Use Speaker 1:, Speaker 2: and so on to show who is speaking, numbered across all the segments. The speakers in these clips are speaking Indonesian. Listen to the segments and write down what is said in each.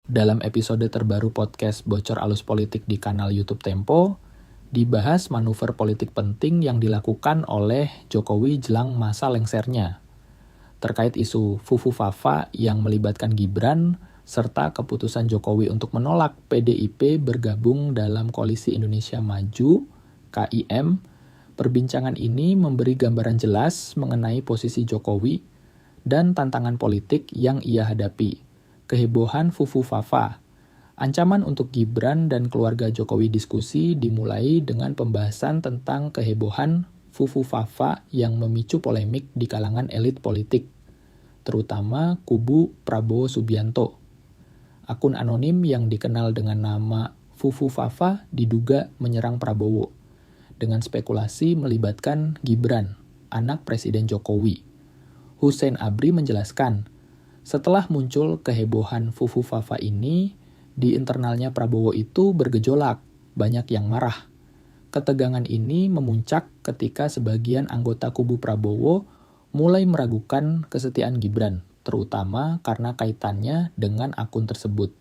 Speaker 1: Dalam episode terbaru podcast Bocor Alus Politik di kanal YouTube Tempo, dibahas manuver politik penting yang dilakukan oleh Jokowi jelang masa lengsernya. Terkait isu Fufu Fafa yang melibatkan Gibran, serta keputusan Jokowi untuk menolak PDIP bergabung dalam Koalisi Indonesia Maju, KIM, perbincangan ini memberi gambaran jelas mengenai posisi Jokowi dan tantangan politik yang ia hadapi. Kehebohan Fufu Fafa. Ancaman untuk Gibran dan keluarga Jokowi diskusi dimulai dengan pembahasan tentang kehebohan Fufu Fafa yang memicu polemik di kalangan elit politik, terutama kubu Prabowo Subianto. Akun anonim yang dikenal dengan nama Fufu Fafa diduga menyerang Prabowo dengan spekulasi melibatkan Gibran, anak Presiden Jokowi. Hussein Abri menjelaskan, setelah muncul kehebohan Fufu Fafa ini, di internalnya Prabowo itu bergejolak, banyak yang marah. Ketegangan ini memuncak ketika sebagian anggota kubu Prabowo mulai meragukan kesetiaan Gibran, terutama karena kaitannya dengan akun tersebut.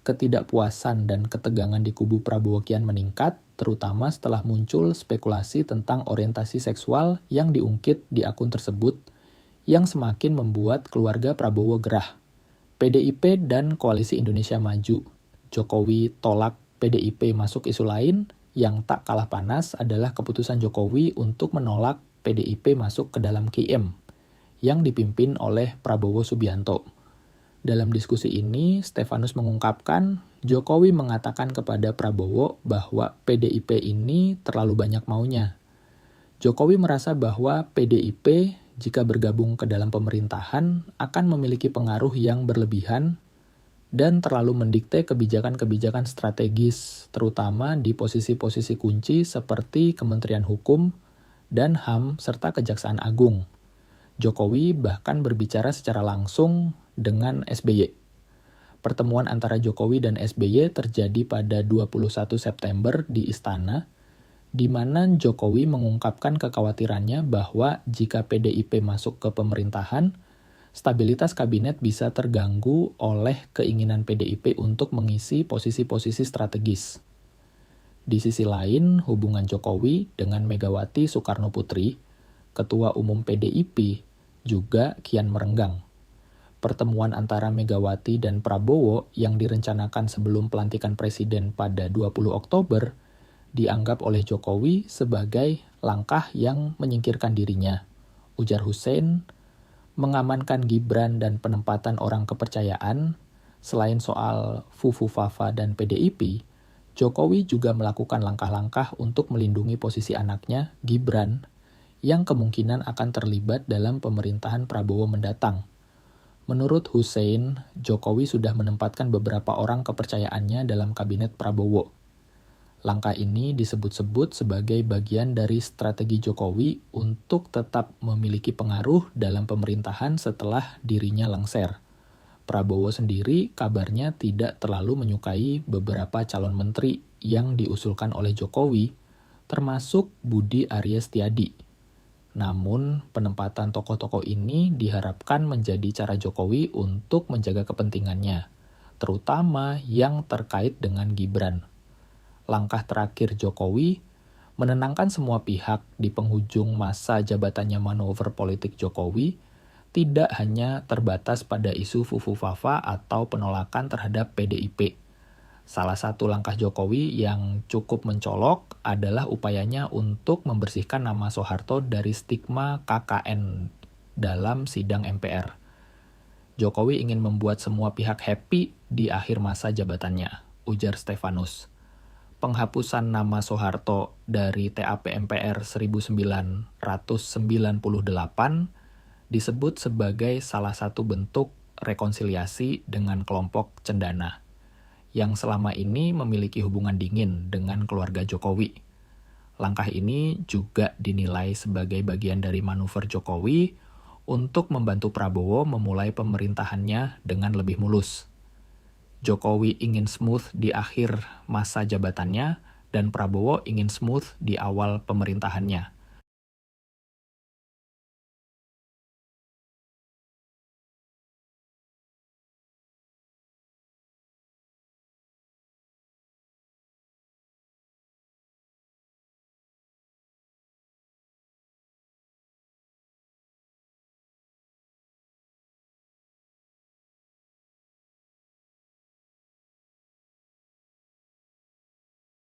Speaker 1: Ketidakpuasan dan ketegangan di kubu Prabowo kian meningkat, terutama setelah muncul spekulasi tentang orientasi seksual yang diungkit di akun tersebut, yang semakin membuat keluarga Prabowo gerah. PDIP dan Koalisi Indonesia Maju. Jokowi tolak PDIP masuk isu lain yang tak kalah panas adalah keputusan Jokowi untuk menolak PDIP masuk ke dalam KIM yang dipimpin oleh Prabowo Subianto. Dalam diskusi ini, Stefanus mengungkapkan Jokowi mengatakan kepada Prabowo bahwa PDIP ini terlalu banyak maunya. Jokowi merasa bahwa PDIP jika bergabung ke dalam pemerintahan akan memiliki pengaruh yang berlebihan dan terlalu mendikte kebijakan-kebijakan strategis, terutama di posisi-posisi kunci seperti Kementerian Hukum dan HAM serta Kejaksaan Agung. Jokowi bahkan berbicara secara langsung dengan SBY. Pertemuan antara Jokowi dan SBY terjadi pada 21 September di Istana, di mana Jokowi mengungkapkan kekhawatirannya bahwa jika PDIP masuk ke pemerintahan, stabilitas kabinet bisa terganggu oleh keinginan PDIP untuk mengisi posisi-posisi strategis. Di sisi lain, hubungan Jokowi dengan Megawati Soekarnoputri, Ketua Umum PDIP, juga kian merenggang. Pertemuan antara Megawati dan Prabowo yang direncanakan sebelum pelantikan Presiden pada 20 Oktober dianggap oleh Jokowi sebagai langkah yang menyingkirkan dirinya. Ujar Hussein, mengamankan Gibran dan penempatan orang kepercayaan, selain soal Fufu Fafa dan PDIP, Jokowi juga melakukan langkah-langkah untuk melindungi posisi anaknya, Gibran, yang kemungkinan akan terlibat dalam pemerintahan Prabowo mendatang. Menurut Hussein, Jokowi sudah menempatkan beberapa orang kepercayaannya dalam kabinet Prabowo. Langkah ini disebut-sebut sebagai bagian dari strategi Jokowi untuk tetap memiliki pengaruh dalam pemerintahan setelah dirinya lengser. Prabowo sendiri kabarnya tidak terlalu menyukai beberapa calon menteri yang diusulkan oleh Jokowi, termasuk Budi Aries Setiadi. Namun, penempatan tokoh-tokoh ini diharapkan menjadi cara Jokowi untuk menjaga kepentingannya, terutama yang terkait dengan Gibran. Langkah terakhir Jokowi menenangkan semua pihak di penghujung masa jabatannya manuver politik Jokowi tidak hanya terbatas pada isu Fufu Fafa atau penolakan terhadap PDIP. Salah satu langkah Jokowi yang cukup mencolok adalah upayanya untuk membersihkan nama Soeharto dari stigma KKN dalam sidang MPR. Jokowi ingin membuat semua pihak happy di akhir masa jabatannya, ujar Stefanus. Penghapusan nama Soeharto dari TAP MPR 1998 disebut sebagai salah satu bentuk rekonsiliasi dengan kelompok cendana, yang selama ini memiliki hubungan dingin dengan keluarga Jokowi. Langkah ini juga dinilai sebagai bagian dari manuver Jokowi untuk membantu Prabowo memulai pemerintahannya dengan lebih mulus. Jokowi ingin smooth di akhir masa jabatannya dan Prabowo ingin smooth di awal pemerintahannya.